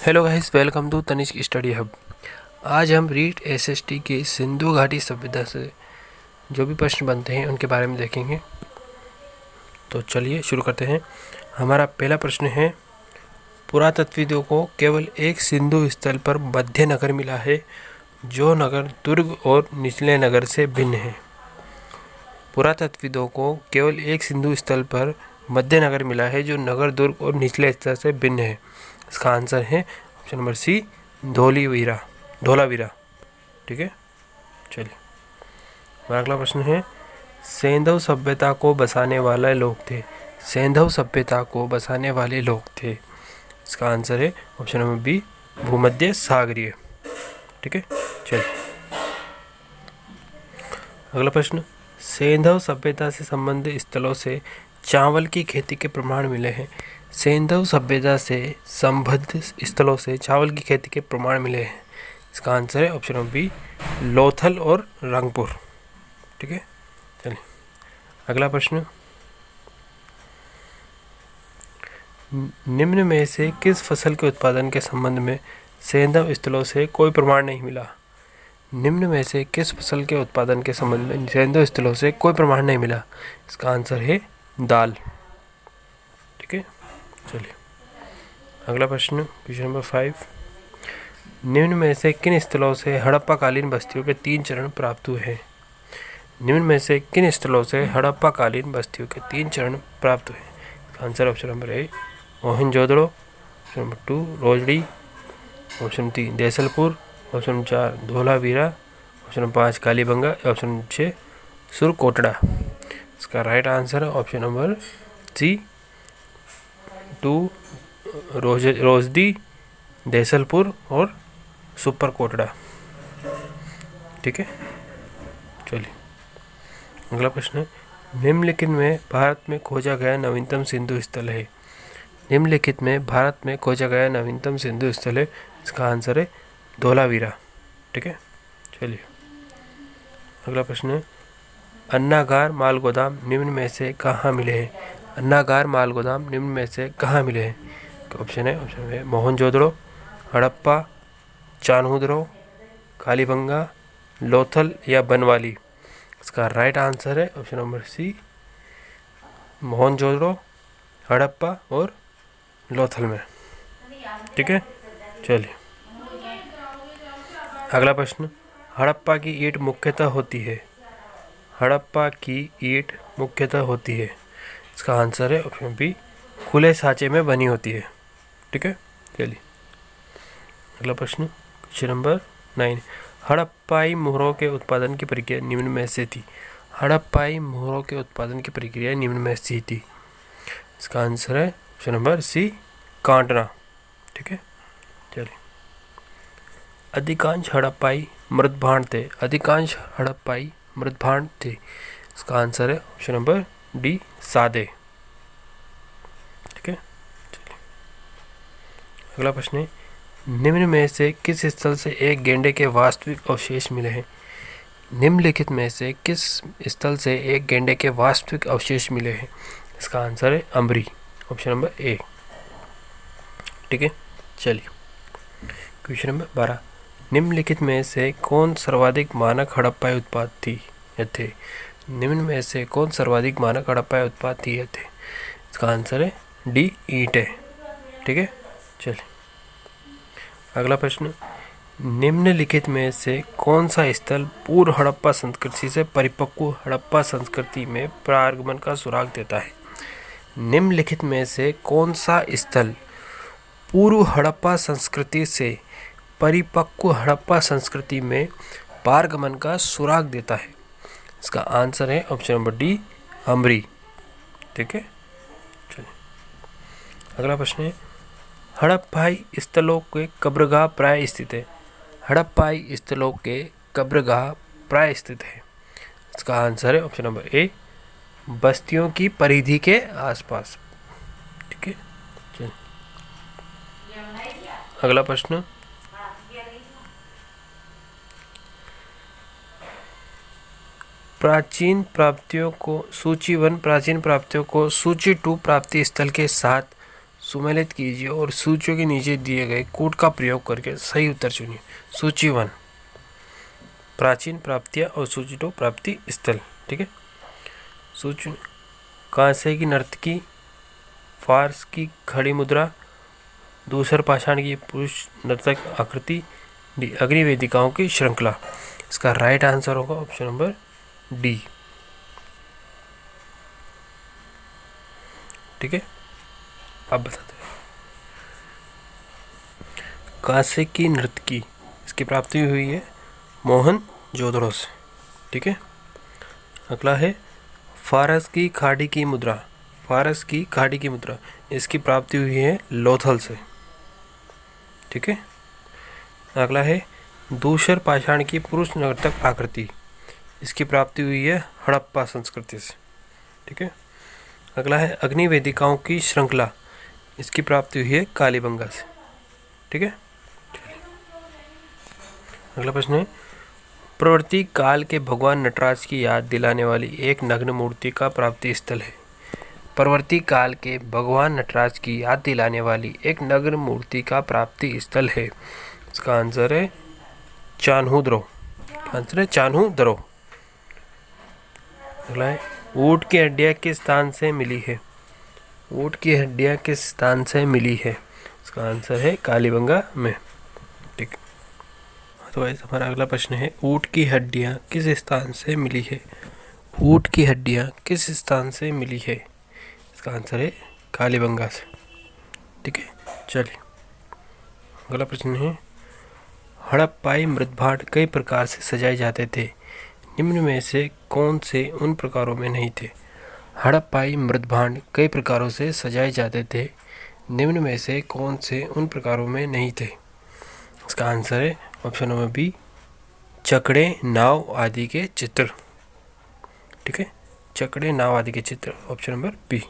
Hello guys, welcome to Tanishq study hub. आज हम REET SST के सिंधु घाटी सभ्यता से जो भी प्रश्न बनते हैं उनके बारे में देखेंगे। तो चलिए शुरू करते हैं। हमारा पहला प्रश्न है, पुरातत्वविदों को केवल एक सिंधु स्थल पर मध्य नगर मिला है जो नगर दुर्ग और निचले नगर से भिन्न है। पुरातत्वविदों को केवल एक सिंधु स्थल पर मध्य नगर मिला है जो नगर दुर्ग और निचले स्तर से भिन्न है। इसका आंसर है ऑप्शन नंबर सी, धोलावीरा। ठीक है, चलिए हमारा अगला प्रश्न है, सेंधव सभ्यता को बसाने वाले लोग थे। सेंधव सभ्यता को बसाने वाले लोग थे। इसका आंसर है ऑप्शन नंबर बी, भूमध्य सागरीय। ठीक है, चलिए अगला प्रश्न, सेंधव सभ्यता से संबंधित स्थलों से चावल की खेती के प्रमाण मिले हैं। सेंधव सभ्यता से संबद्ध स्थलों से चावल की खेती के प्रमाण मिले हैं। इसका आंसर है ऑप्शन नंबर बी, लोथल और रंगपुर। ठीक है, चलिए अगला प्रश्न, निम्न में से किस फसल के उत्पादन के संबंध में सेंधव स्थलों से कोई प्रमाण नहीं मिला। निम्न में से किस फसल के उत्पादन के संबंध में सेंधव स्थलों से कोई प्रमाण नहीं मिला। इसका आंसर है दाल। ठीक है, चलिए अगला प्रश्न, क्वेश्चन नंबर 5, निम्न में से किन स्थलों से हड़प्पा कालीन बस्तियों के 3 चरण प्राप्त हुए हैं। निम्न में से किन स्थलों से हड़प्पा कालीन बस्तियों के 3 चरण प्राप्त हुए हैं। इसका answer option number A, Mohenjodaro, option number 2 Rojdi, option 3 Desalpur, option number 4 Dholavira, option number 5 Kalibanga, option number 6 Surkotada. इसका राइट आंसर है option number C, 2 Rojdi, Desalpur और सुपरकोटड़ा। ठीक है, चलिए अगला प्रश्न है, निम्नलिखित में भारत में खोजा गया नवीनतम सिंधु स्थल है। निम्नलिखित में भारत में खोजा गया नवीनतम सिंधु स्थल है। इसका आंसर है धोलावीरा। ठीक है, चलिए अगला प्रश्न है, अन्नागार माल गोदाम निम्न में से कहाँ मिले हैं। अन्नागार माल गोदाम निम्न में से कहाँ मिले हैं। तो ऑप्शन है मोहनजोदड़ो, हड़प्पा, चान्होदरो, कालीबंगा, लोथल या बनवाली। इसका राइट आंसर है option number C, Mohenjodaro, Harappa और लोथल में। ठीक है, चलिए अगला प्रश्न, हड़प्पा की ईंट मुख्यतः होती है। हड़प्पा की ईंट मुख्यतः होती है। इसका आंसर है ऑप्शन बी, खुले सांचे में बनी होती है। ठीक है, चलिए अगला प्रश्न, क्वेश्चन नंबर 9, हड़प्पाई मोहरों के उत्पादन की प्रक्रिया निम्न में से थी। हड़प्पाई मोहरों के उत्पादन की प्रक्रिया निम्न में से थी। इसका आंसर है ऑप्शन नंबर सी, कांटना। ठीक है, चलिए अधिकांश हड़प्पाई मृदभांड थे। अधिकांश हड़प्पाई मृदभांड थे। इसका आंसर है ऑप्शन नंबर डी, सादे। ठीक है, चलिए अगला प्रश्न है, निम्न में से किस स्थल से एक गेंडे के वास्तविक अवशेष मिले हैं। निम्नलिखित में से किस स्थल से एक गेंडे के वास्तविक अवशेष मिले हैं। इसका आंसर है अमरी, ऑप्शन नंबर ए। ठीक है, चलिए क्वेश्चन नंबर 12, निम्नलिखित में से कौन सर्वाधिक मानक हड़प्पाई उत्पाद थे। निम्न में से कौन सर्वाधिक मानक हड़प्पाई उत्पाद थे। इसका आंसर है डी, ईंट है। ठीक है, चलिए अगला प्रश्न, निम्नलिखित में से कौन सा स्थल पूर्व हड़प्पा संस्कृति से परिपक्व हड़प्पा संस्कृति में प्रागमन का सुराग देता है। निम्नलिखित में से कौन सा स्थल पूर्व हड़प्पा संस्कृति से परिपक्व हड़प्पा संस्कृति में पारगमन का सुराग देता है। इसका आंसर है ऑप्शन नंबर डी, अमरी। ठीक है, चलिए अगला प्रश्न है, हड़प्पाई स्थलों के कब्रगाह प्राय स्थित है। हड़प्पाई स्थलों के कब्रगाह प्राय स्थित है। इसका आंसर है ऑप्शन नंबर ए, बस्तियों की परिधि के आसपास। ठीक है, चलिए अगला प्रश्न, प्राचीन प्राप्तियों को सूची 2 प्राप्ति स्थल के साथ सुमेलित कीजिए और सूचियों के नीचे दिए गए कोड का प्रयोग करके सही उत्तर चुनिए। सूची 1, प्राचीन प्राप्तियाँ और सूची 2, प्राप्ति स्थल। ठीक है, सूची कांसे की नर्तकी, फारस की खड़ी मुद्रा, दूसर पाषाण की पुरुष नर्तक आकृति, डी अग्निवेदिकाओं की श्रृंखला। इसका राइट आंसर होगा ऑप्शन नंबर डी। ठीक है, आप बताते हैं। कांसे की नर्तकी, इसकी प्राप्ति हुई है मोहनजोदड़ो से। ठीक है, अगला है फारस की खाड़ी की मुद्रा। फारस की खाड़ी की मुद्रा, इसकी प्राप्ति हुई है लोथल से। ठीक है, अगला है दूसर पाषाण की पुरुष नर्तक आकृति, इसकी प्राप्ति हुई है हड़प्पा संस्कृति से। ठीक है, अगला है अग्निवेदिकाओं की श्रृंखला, इसकी प्राप्ति हुई है कालीबंगा से। ठीक है, अगला प्रश्न है प्रवृत्ति काल के भगवान नटराज की याद दिलाने वाली एक नग्न मूर्ति का प्राप्ति स्थल है। प्रवृत्ति काल के भगवान नटराज की याद दिलाने वाली एक नग्न मूर्ति का प्राप्ति स्थल है। इसका आंसर है चान्हू-दरो। आंसर है चान्हू-दरो। अगला है ऊँट की हड्डियाँ किस स्थान से मिली है। ऊँट की हड्डियाँ किस स्थान से मिली है। इसका आंसर है कालीबंगा में। ठीक, तो गाइस हमारा अगला प्रश्न है ऊँट की हड्डियाँ किस स्थान से मिली है। ऊँट की हड्डियाँ किस स्थान से मिली है। इसका आंसर है कालीबंगा से। ठीक है, चलिए अगला प्रश्न है हड़प्पाई मृतभांड कई प्रकार से सजाए जाते थे, निम्न में से कौन से उन प्रकारों में नहीं थे। हड़प्पाई मृतभांड कई प्रकारों से सजाए जाते थे, निम्न में से कौन से उन प्रकारों में नहीं थे। इसका आंसर है ऑप्शन नंबर बी, चकड़े, नाव आदि के चित्र। ठीक है, चकड़े, नाव आदि के चित्र, ऑप्शन नंबर बी।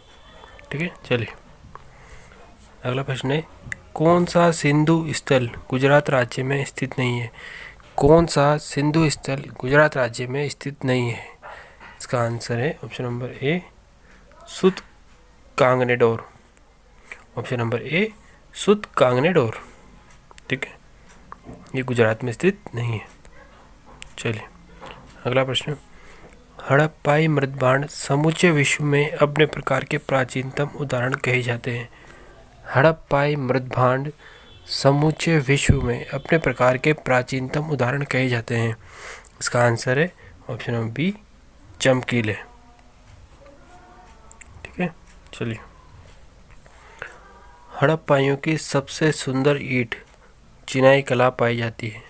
ठीक है, चलिए अगला प्रश्न है कौन सा सिंधु स्थल गुजरात राज्य में स्थित नहीं है। कौन सा सिंधु स्थल गुजरात राज्य में स्थित नहीं है। इसका आंसर है ऑप्शन नंबर ए, सुत कांगनेडोर। ऑप्शन नंबर ए, सुत कांगनेडोर। ठीक है, ये गुजरात में स्थित नहीं है। चलिए अगला प्रश्न हड़प्पाई मृतभांड समूचे विश्व में अपने प्रकार के प्राचीनतम उदाहरण कहे जाते हैं। हड़प्पाई मृतभांड समूचे विश्व में अपने प्रकार के प्राचीनतम उदाहरण कहे जाते हैं। इसका आंसर है ऑप्शन नंबर बी, चमकीले। ठीक है, चलिए हड़प्पाइयों की सबसे सुंदर ईंट चिनाई कला पाई जाती है।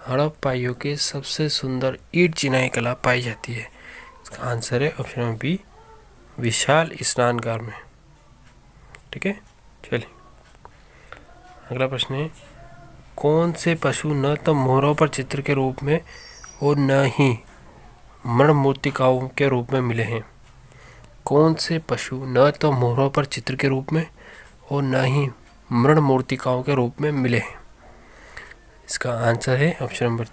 हड़प्पाइयों की सबसे सुंदर ईंट चिनाई कला पाई जाती है। इसका आंसर है ऑप्शन नंबर बी, विशाल स्नानगार में। ठीक है, चलिए अगला प्रश्न है कौन से पशु न तो मोहरों पर चित्र के रूप में और न ही मृण मूर्तिकाओं के रूप में मिले हैं। कौन से पशु न तो मोहरों पर चित्र के रूप में और न ही मृण मूर्तिकाओं के रूप में मिले हैं। इसका आंसर है ऑप्शन नंबर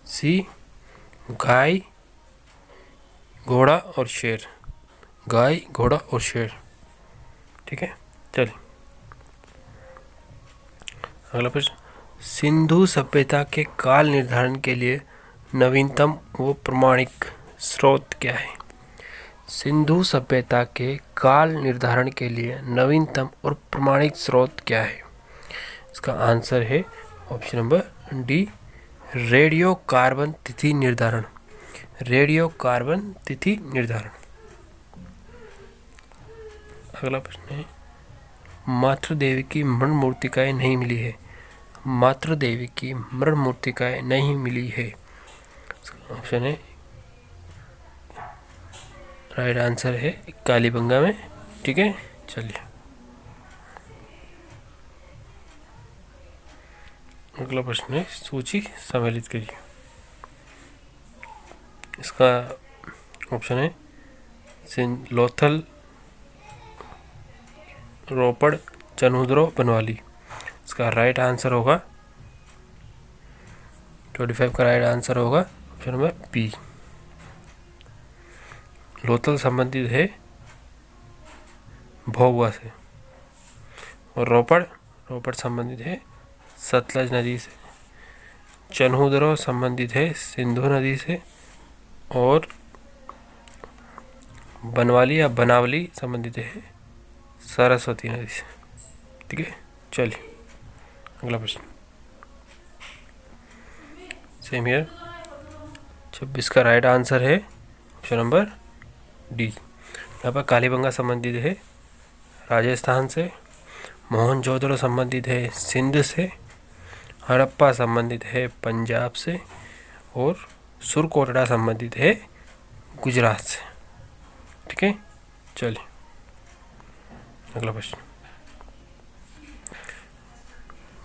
सी, गाय, घोड़ा और शेर। गाय, घोड़ा और शेर। ठीक है, चलिए अगला प्रश्न सिंधु सभ्यता के काल निर्धारण के लिए नवीनतम व प्रमाणिक स्रोत क्या है। सिंधु सभ्यता के काल निर्धारण के लिए नवीनतम और प्रमाणिक स्रोत क्या है। इसका आंसर है option number D, radio carbon तिथि निर्धारण। रेडियो कार्बन तिथि निर्धारण। अगला प्रश्न है मातृदेवी की मृण मूर्तिकाएं नहीं मिली है। मातृदेवी की मृण मूर्तिकाएं नहीं मिली है। ऑप्शन है राइट आंसर है कालीबंगा में। ठीक है, चलिए अगला प्रश्न है सूची सम्मिलित करिए। इसका ऑप्शन है लोथल, रोपड़, चान्हू-दरो, बनवाली। इसका राइट आंसर होगा 25 का राइट आंसर होगा ऑप्शन नंबर बी। लोथल संबंधित है भोगवा से। और रोपड़ संबंधित है सतलज नदी से। चन्हूदरो संबंधित है सिंधु नदी से। और बनवाली या बनावली संबंधित है सरस्वती नदी से। ठीक है, चलिए अगला प्रश्न। Same here. 26 का राइट आंसर है ऑप्शन नंबर डी। यहाँ पर कालीबंगा संबंधित है राजस्थान से। मोहनजोदड़ो संबंधित है सिंध से। हड़प्पा संबंधित है पंजाब से। और सुरकोटड़ा संबंधित है गुजरात से। ठीक है, चलिए अगला प्रश्न।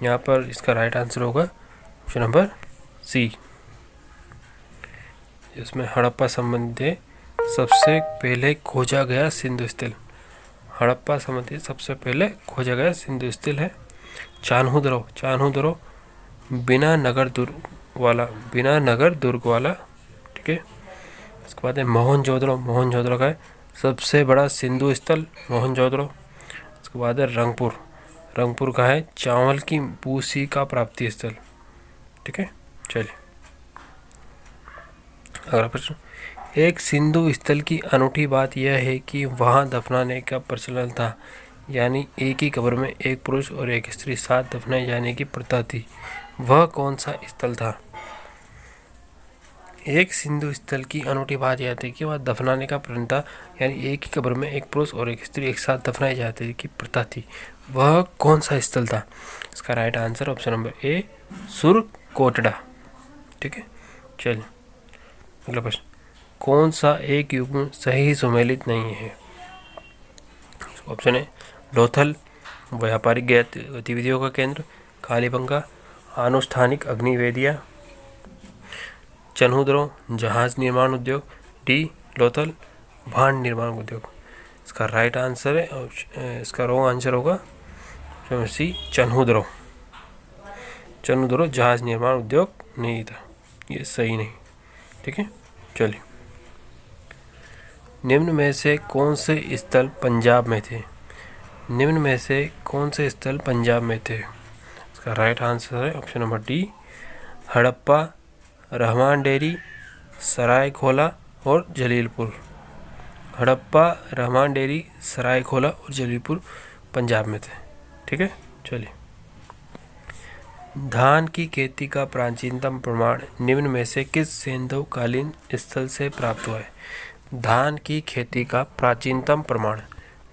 यहाँ पर इसका राइट आंसर होगा ऑप्शन नंबर सी। इसमें हड़प्पा संबंधित है सबसे पहले खोजा गया सिंधु स्थल। हड़प्पा संबंधित सबसे पहले खोजा गया सिंधु स्थल है चान्हूदरो बिना नगर दुर्ग वाला। ठीक है, इसके बाद है मोहनजोदड़ो का है सबसे बड़ा सिंधु स्थल मोहनजोदड़ो। इसके बाद है रंगपुर का है चावल की भूसी का प्राप्ति स्थल। ठीक है, चलिए अगला प्रश्न। एक सिंधु स्थल की अनूठी बात यह है कि वहां दफनाने का प्रचलन था, यानी एक ही कब्र में एक पुरुष और एक स्त्री साथ दफनाए जाने की प्रथा थी। वह कौन सा स्थल था? एक सिंधु स्थल की अनूठी बात यह थी कि वह दफनाने का प्रचलन था, यानी एक ही कब्र में एक पुरुष और एक स्त्री एक साथ दफनाए जाने की प्रथा थी। वह कौन सा स्थल था? इसका राइट आंसर ऑप्शन नंबर ए सुरकोटड़ा। ठीक है, चलिए अगला प्रश्न। कौन सा एक युग्म सही सुमेलित नहीं है? ऑप्शन है लोथल व्यापारिक गतिविधियों का केंद्र, कालीबंगा आनुष्ठानिक अग्निवेदियाँ, चन्हूदरो जहाज निर्माण उद्योग, डी लोथल भांड निर्माण उद्योग। इसका राइट आंसर है, इसका रॉन्ग आंसर होगा सी चन्हूदरो जहाज निर्माण उद्योग नहीं था, ये सही नहीं। ठीक है, चलिए निम्न में से कौन से स्थल पंजाब में थे? निम्न में से कौन से स्थल पंजाब में थे? इसका राइट आंसर है option number D Harappa, Rahman dairy, Saraikhola और जलीलपुर। हड़प्पा, रहमान डेरी, सरायखोला और जलीलपुर पंजाब में थे। ठीक है, चलिए धान की खेती का प्राचीनतम प्रमाण निम्न में से किस सैंधवकालीन स्थल से प्राप्त हुआ है? धान की खेती का प्राचीनतम प्रमाण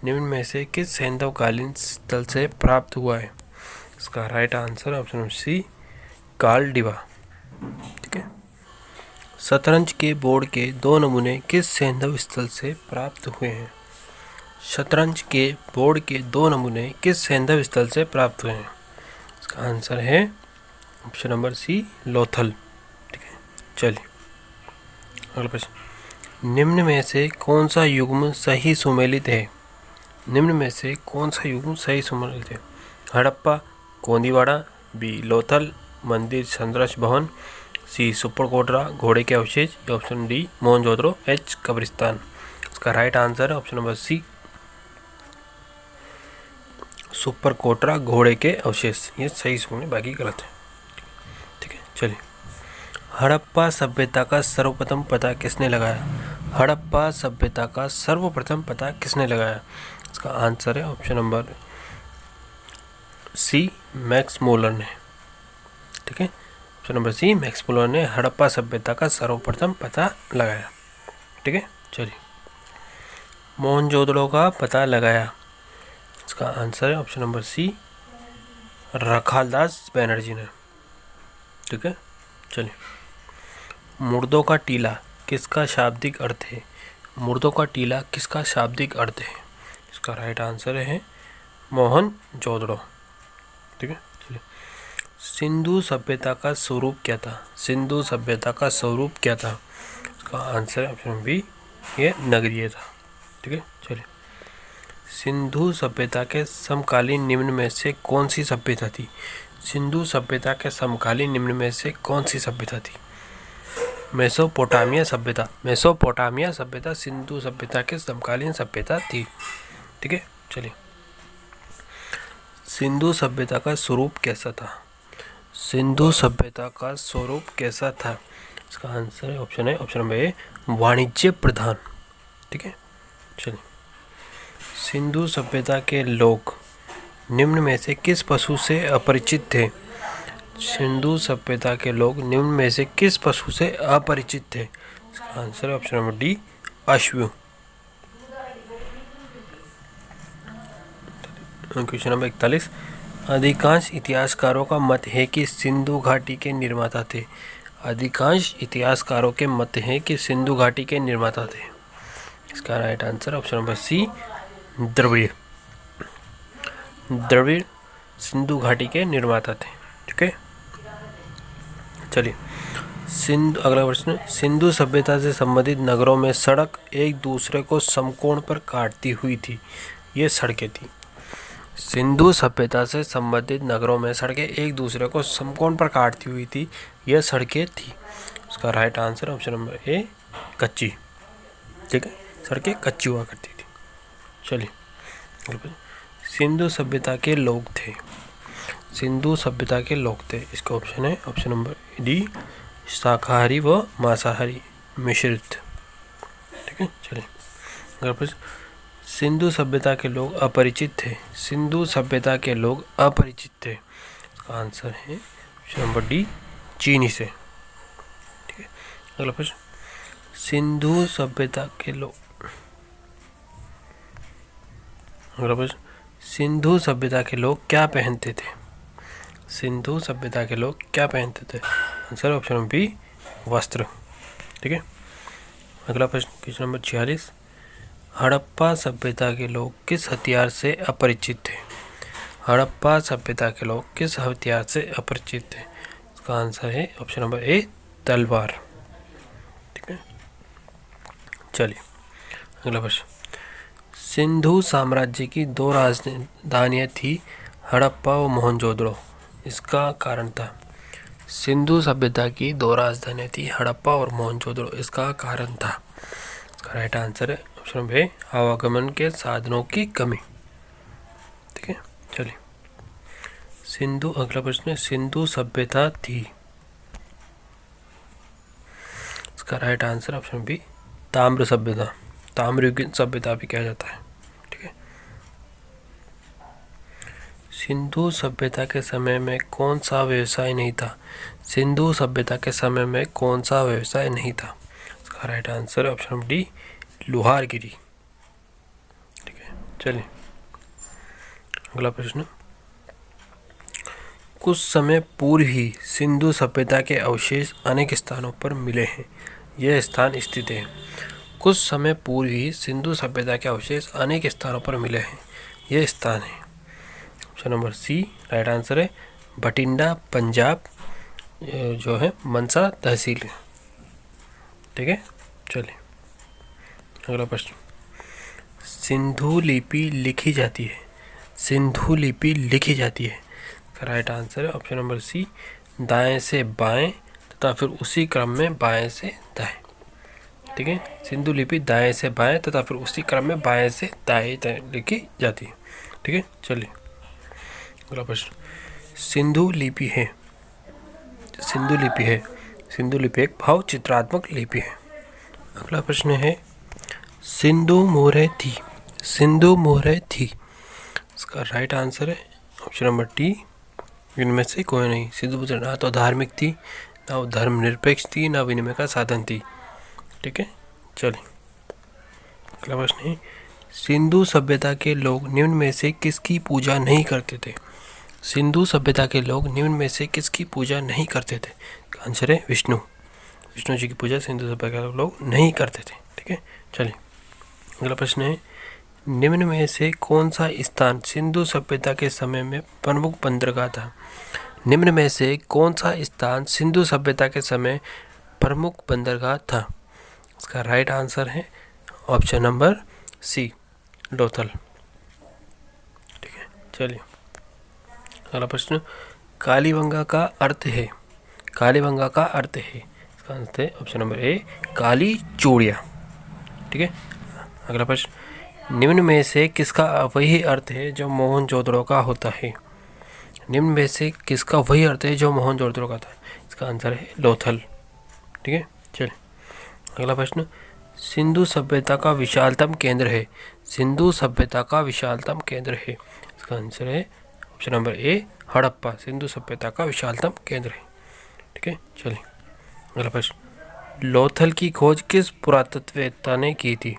निम्न में से किस सैंधवकालीन स्थल से प्राप्त हुआ है? इसका राइट आंसर ऑप्शन सी कालडिबा। ठीक है, शतरंज के बोर्ड के 2 नमूने किस सैंधव स्थल से प्राप्त हुए हैं? शतरंज के बोर्ड के 2 नमूने किस सैंधव स्थल से प्राप्त हुए हैं? इसका आंसर है ऑप्शन नंबर सी लोथल। ठीक है, चलिए अगला प्रश्न। निम्न में से कौन सा युग्म सही सुमेलित है? निम्न में से कौन सा युग्म सही सुमेलित है? हड़प्पा, गोंदीवाड़ा, बी लोथल मंदिर संरक्ष भवन, सी सुपरकोटरा घोड़े के अवशेष, ऑप्शन डी मोहनजोदड़ो एच कब्रिस्तान। इसका राइट आंसर है ऑप्शन नंबर सी सुपरकोटरा घोड़े के अवशेष, ये सही सुने बाकी गलत है। ठीक है, चलिए हड़प्पा सभ्यता का सर्वप्रथम पता किसने लगाया? हड़प्पा सभ्यता का सर्वप्रथम पता किसने लगाया? इसका आंसर है option number C Max Muller ने। ठीक है, option number C Max Muller ने हड़प्पा सभ्यता का सर्वप्रथम पता लगाया। ठीक है, चलिए मोहनजोदड़ो का पता लगाया। इसका आंसर है option number C Rakhaldas Banerjee ने। ठीक है, चलिए मुर्दों का टीला किसका शाब्दिक अर्थ है? मुर्दों का टीला किसका शाब्दिक अर्थ है? इसका राइट आंसर है मोहनजोदड़ो। ठीक है, चलिए सिंधु सभ्यता का स्वरूप क्या था? सिंधु सभ्यता का स्वरूप क्या था? इसका आंसर है ऑप्शन बी ये नगरीय था। ठीक है, चलिए सिंधु सभ्यता के समकालीन निम्न में से कौन सी सभ्यता थी? सिंधु सभ्यता के समकालीन निम्न में से कौन सी सभ्यता थी? मेसोपोटामिया सभ्यता सिंधु सभ्यता के समकालीन सभ्यता थी। ठीक है, चलिए सिंधु सभ्यता का स्वरूप कैसा था? सिंधु सभ्यता का स्वरूप कैसा था? इसका आंसर है ऑप्शन नंबर ए, वाणिज्य प्रधान। ठीक है, चलिए। सिंधु सभ्यता के लोग निम्न में से किस पशु से अपरिचित थे? सिंधु सभ्यता के लोग निम्न में से किस पशु से अपरिचित थे? इसका आंसर है ऑप्शन नंबर डी, अश्व। क्वेश्चन नंबर 41, अधिकांश इतिहासकारों का मत है कि सिंधु घाटी के निर्माता थे। अधिकांश इतिहासकारों के मत है कि सिंधु घाटी के निर्माता थे। इसका right answer option number C, Dravida. Dravida Sindhu घाटी के निर्माता थे। ठीक है, चलिए। अगला प्रश्न, सिंधु सभ्यता से संबंधित नगरों में सड़क एक दूसरे को समकोण पर काटती हुई थी। ये सड़कें थी। सिंधु सभ्यता से संबंधित नगरों में सड़कें एक दूसरे को समकोण पर काटती हुई थी। यह सड़कें थी। उसका राइट आंसर ऑप्शन नंबर ए, कच्ची। ठीक है, सड़कें कच्ची हुआ करती थी। चलिए, सिंधु सभ्यता के लोग थे। सिंधु सभ्यता के लोग थे, इसका ऑप्शन है ऑप्शन नंबर डी, शाकाहारी व मांसाहारी मिश्रित। ठीक है, चलिए। अगला प्रश्न, सिंधु सभ्यता के लोग अपरिचित थे। सिंधु सभ्यता के लोग अपरिचित थे, इसका आंसर है ऑप्शन नंबर डी, चीनी से। ठीक है, अगला प्रश्न, सिंधु सभ्यता के लोग अगला प्रश्न, सिंधु सभ्यता के लोग क्या पहनते थे? सिंधु सभ्यता के लोग क्या पहनते थे? आंसर ऑप्शन नंबर बी, वस्त्र। ठीक है, अगला प्रश्न, क्वेश्चन नंबर 46, हड़प्पा सभ्यता के लोग किस हथियार से अपरिचित थे? हड़प्पा सभ्यता के लोग किस हथियार से अपरिचित थे? इसका आंसर है ऑप्शन नंबर ए, तलवार। ठीक है, चलिए। अगला प्रश्न, सिंधु साम्राज्य की 2 राजधानियाँ थी, हड़प्पा व मोहनजोदड़ो। इसका कारण था। सिंधु सभ्यता की 2 राजधानियाँ थी, हड़प्पा और मोहनजोदड़ो। इसका कारण था। इसका राइट आंसर है ऑप्शन नंबर ए, आवागमन के साधनों की कमी। ठीक है, चलिए। अगला प्रश्न, सिंधु सभ्यता थी। इसका राइट आंसर ऑप्शन बी, ताम्र सभ्यता। ताम्रयुगीन सभ्यता भी कहा जाता है। ठीक है, सिंधु सभ्यता के समय में कौन सा व्यवसाय नहीं था? सिंधु सभ्यता के समय में कौन सा व्यवसाय नहीं था? इसका right answer option number D, लुहारगिरी। ठीक है, चलिए। अगला प्रश्न, कुछ समय पूर्व ही सिंधु सभ्यता के अवशेष अनेक स्थानों पर मिले हैं। यह स्थान स्थित है। कुछ समय पूर्व ही सिंधु सभ्यता के अवशेष अनेक स्थानों पर मिले हैं। यह स्थान है option number C, right answer है बठिंडा, पंजाब, जो है मनसा तहसील। ठीक है, चलिए। अगला प्रश्न, सिंधु लिपि लिखी जाती है। सिंधु लिपि लिखी जाती है, राइट आंसर है ऑप्शन नंबर सी, दाएं से बाएं तथा फिर उसी क्रम में बाएं से दाएं। ठीक है, सिंधु लिपि दाएं से बाएं तथा फिर उसी क्रम में बाएं से दाएं लिखी जाती है। ठीक है, चलिए। अगला प्रश्न, सिंधु लिपि है। सिंधु लिपि है। सिंधु लिपि एक भाव चित्रात्मक लिपि है। अगला प्रश्न है, सिंधु मोहरें थी। सिंधु मोहरें थी, इसका राइट आंसर है ऑप्शन नंबर टी, इनमें से कोई नहीं। सिंधु ना तो धार्मिक थी, ना वो धर्मनिरपेक्ष थी, ना विनिमय का साधन थी। ठीक है, चलिए। अगला प्रश्न है, सिंधु सभ्यता के लोग निम्न में से किसकी पूजा नहीं करते थे? सिंधु सभ्यता के लोग निम्न में से किसकी पूजा नहीं करते थे? आंसर है विष्णु। विष्णु जी की पूजा सिंधु सभ्यता के लोग नहीं करते थे। ठीक है, चलिए। अगला प्रश्न है, निम्न में से कौन सा स्थान सिंधु सभ्यता के समय में प्रमुख बंदरगाह था? निम्न में से कौन सा स्थान सिंधु सभ्यता के समय प्रमुख बंदरगाह था? इसका राइट आंसर है ऑप्शन नंबर सी, लोथल। ठीक है, चलिए। अगला प्रश्न, कालीबंगा का अर्थ है। कालीबंगा का अर्थ है, इसका आंसर है ऑप्शन नंबर ए, काली चूड़ियाँ। ठीक है, अगला प्रश्न, निम्न में से किसका वही अर्थ है जो मोहनजोदड़ो का होता है? निम्न में से किसका वही अर्थ है जो मोहनजोदड़ो का था? इसका आंसर है लोथल। ठीक है, चलिए अगला प्रश्न। सिंधु सभ्यता का विशालतम केंद्र है। सिंधु सभ्यता का विशालतम केंद्र है। इसका आंसर है ऑप्शन नंबर ए हड़प्पा। सिंधु सभ्यता का विशालतम केंद्र है। ठीक है, चलिए अगला प्रश्न। लोथल की खोज किस पुरातत्ववेत्ता ने की थी?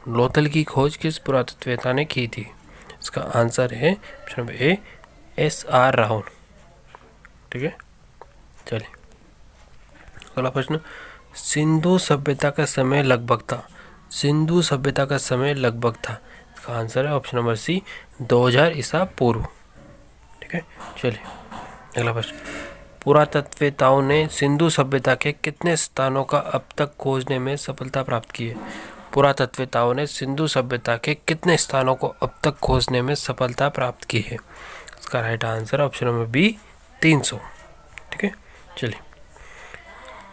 लोथल की खोज किस पुरातत्ववेत्ता ने की थी? इसका आंसर है ऑप्शन नंबर ए SR राव। ठीक है, चलिए अगला प्रश्न। सिंधु सभ्यता का समय लगभग था। सिंधु सभ्यता का समय लगभग था। इसका आंसर है ऑप्शन नंबर सी 2000 ईसा पूर्व। ठीक है, चलिए अगला प्रश्न। पुरातत्ववेत्ताओं ने सिंधु सभ्यता के कितने स्थानों का अब तक खोजने में सफलता प्राप्त की है? पुरातत्ववेत्ताओं ने सिंधु सभ्यता के कितने स्थानों को अब तक खोजने में सफलता प्राप्त की है? इसका right answer option number B 300। ठीक है, चलिए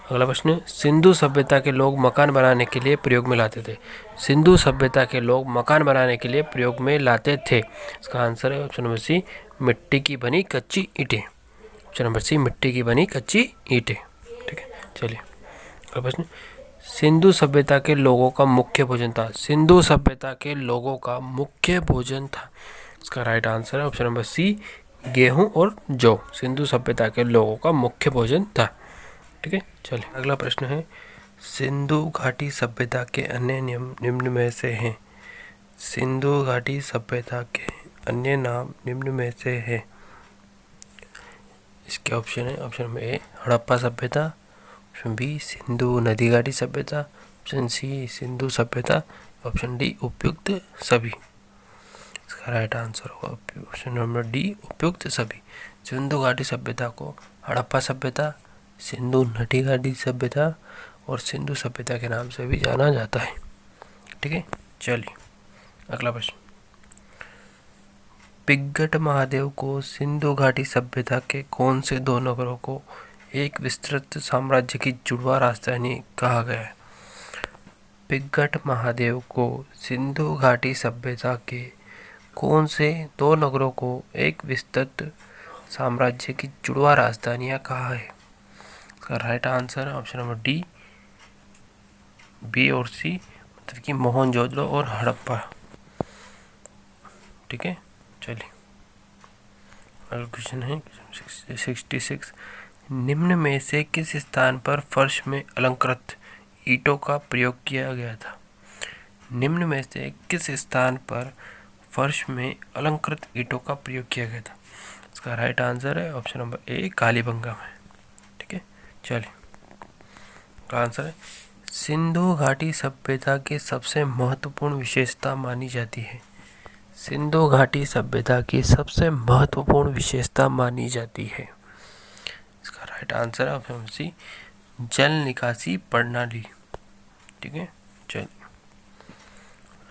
अगला प्रश्न। सिंधु सभ्यता के लोग मकान बनाने के लिए प्रयोग में लाते थे। सिंधु सभ्यता के लोग मकान बनाने के लिए प्रयोग में लाते थे। इसका आंसर है ऑप्शन नंबर सी मिट्टी की बनी कच्ची ईंटें। ऑप्शन नंबर सी मिट्टी की बनी कच्ची ईंटें। ठीक है, चलिए अगला प्रश्न। सिंधु सभ्यता के लोगों का मुख्य भोजन था। सिंधु सभ्यता के लोगों का मुख्य भोजन था। इसका राइट आंसर है ऑप्शन नंबर सी गेहूं और जौ। सिंधु सभ्यता के लोगों का मुख्य भोजन था। ठीक है, चलिए अगला प्रश्न है। सिंधु घाटी सभ्यता के अन्य नियम निम्न में से हैं। सिंधु घाटी सभ्यता के अन्य नाम निम्न में से हैं। इसके ऑप्शन है ऑप्शन नंबर ए हड़प्पा सभ्यता, ऑप्शन बी सिंधु नदी घाटी सभ्यता, ऑप्शन सी सिंधु सभ्यता, ऑप्शन डी उपयुक्त सभी। इसका राइट आंसर होगा ऑप्शन नंबर डी उपयुक्त सभी। सिंधु घाटी सभ्यता को हड़प्पा सभ्यता, सिंधु नदी घाटी सभ्यता और सिंधु सभ्यता के नाम से भी जाना जाता है। ठीक है, चलिए अगला प्रश्न। पिग्गट महादेव को सिंधु घाटी सभ्यता के कौन से दो नगरों को एक विस्तृत साम्राज्य की जुड़वा राजधानी कहा गया है? पिग्गट महादेव को सिंधु घाटी सभ्यता के कौन से दो नगरों को एक विस्तृत साम्राज्य की जुड़वा राजधानियां कहा है? इसका राइट आंसर है ऑप्शन नंबर डी बी और सी, मतलब कि मोहनजोदड़ो और हड़प्पा। ठीक है, चलिए अगला क्वेश्चन है 66। निम्न में से किस स्थान पर फर्श में अलंकृत ईंटों का प्रयोग किया गया था? निम्न में से किस स्थान पर फर्श में अलंकृत ईंटों का प्रयोग किया गया था? इसका राइट आंसर है ऑप्शन नंबर ए कालीबंगा में। ठीक है, चलिए का आंसर है सिंधु घाटी सभ्यता की सबसे महत्वपूर्ण विशेषता मानी जाती है। सिंधु घाटी सभ्यता की सबसे महत्वपूर्ण विशेषता मानी जाती है। इसका राइट आंसर है ऑप्शन सी जल निकासी प्रणाली। ठीक है, चलिए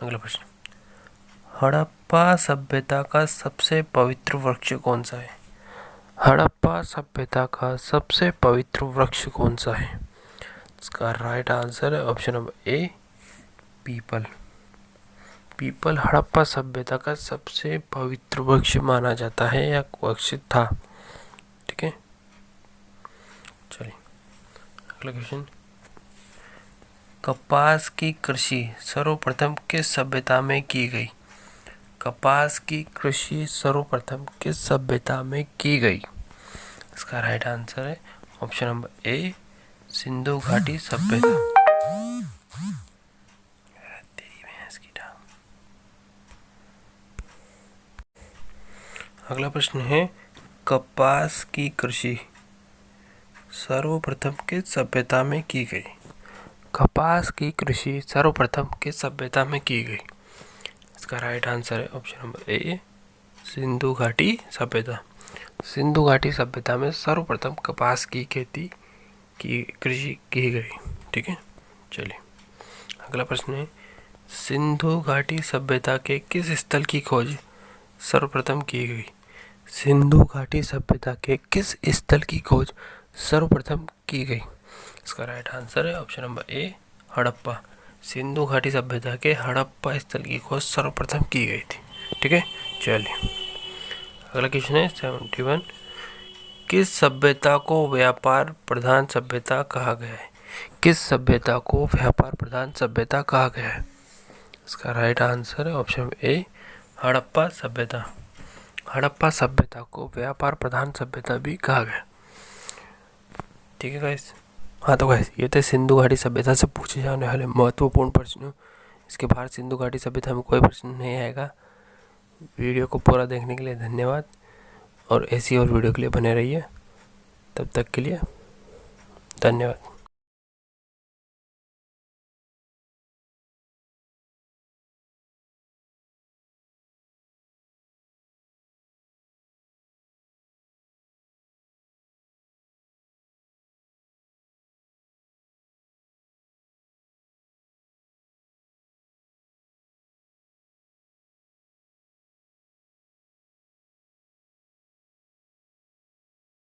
अगला प्रश्न। हड़प्पा सभ्यता का सबसे पवित्र वृक्ष कौन सा है? हड़प्पा सभ्यता का सबसे पवित्र वृक्ष कौन सा है? इसका राइट आंसर है ऑप्शन नंबर ए पीपल। पीपल हड़प्पा सभ्यता का सबसे पवित्र वृक्ष माना जाता है या वृक्ष था। ठीक है, चलिए अगला क्वेश्चन। कपास की कृषि सर्वप्रथम किस सभ्यता में की गई? कपास की कृषि सर्वप्रथम किस सभ्यता में की गई? इसका राइट आंसर है ऑप्शन नंबर ए सिंधु घाटी सभ्यता। अगला प्रश्न है कपास की कृषि सर्वप्रथम किस सभ्यता में की गई? कपास की कृषि सर्वप्रथम किस सभ्यता में की गई? इसका राइट आंसर है ऑप्शन नंबर ए सिंधु घाटी सभ्यता। सिंधु घाटी सभ्यता में सर्वप्रथम कपास की खेती की कृषि की गई। ठीक है, चलिए अगला प्रश्न है सिंधु घाटी सभ्यता के किस स्थल की खोज सर्वप्रथम की गई? सिंधु घाटी सभ्यता के किस स्थल की खोज सर्वप्रथम की गई? इसका राइट आंसर है ऑप्शन नंबर ए हड़प्पा। सिंधु घाटी सभ्यता के हड़प्पा स्थल की खोज सर्वप्रथम की गई थी। ठीक है, चलिए अगला क्वेश्चन है 71। किस सभ्यता को व्यापार प्रधान सभ्यता कहा गया है? किस सभ्यता को व्यापार प्रधान सभ्यता कहा गया है? इसका राइट आंसर है ऑप्शन ए, हड़प्पा सभ्यता। हड़प्पा सभ्यता को व्यापार प्रधान सभ्यता भी कहा गया। ठीक है गाइस। हाँ तो गाइस, ये थे सिंधु घाटी सभ्यता से पूछे जाने वाले महत्वपूर्ण प्रश्न। इसके बाहर सिंधु घाटी सभ्यता में कोई प्रश्न नहीं आएगा। वीडियो को पूरा देखने के लिए धन्यवाद, और ऐसी और वीडियो के लिए बने रहिए। तब तक के लिए धन्यवाद।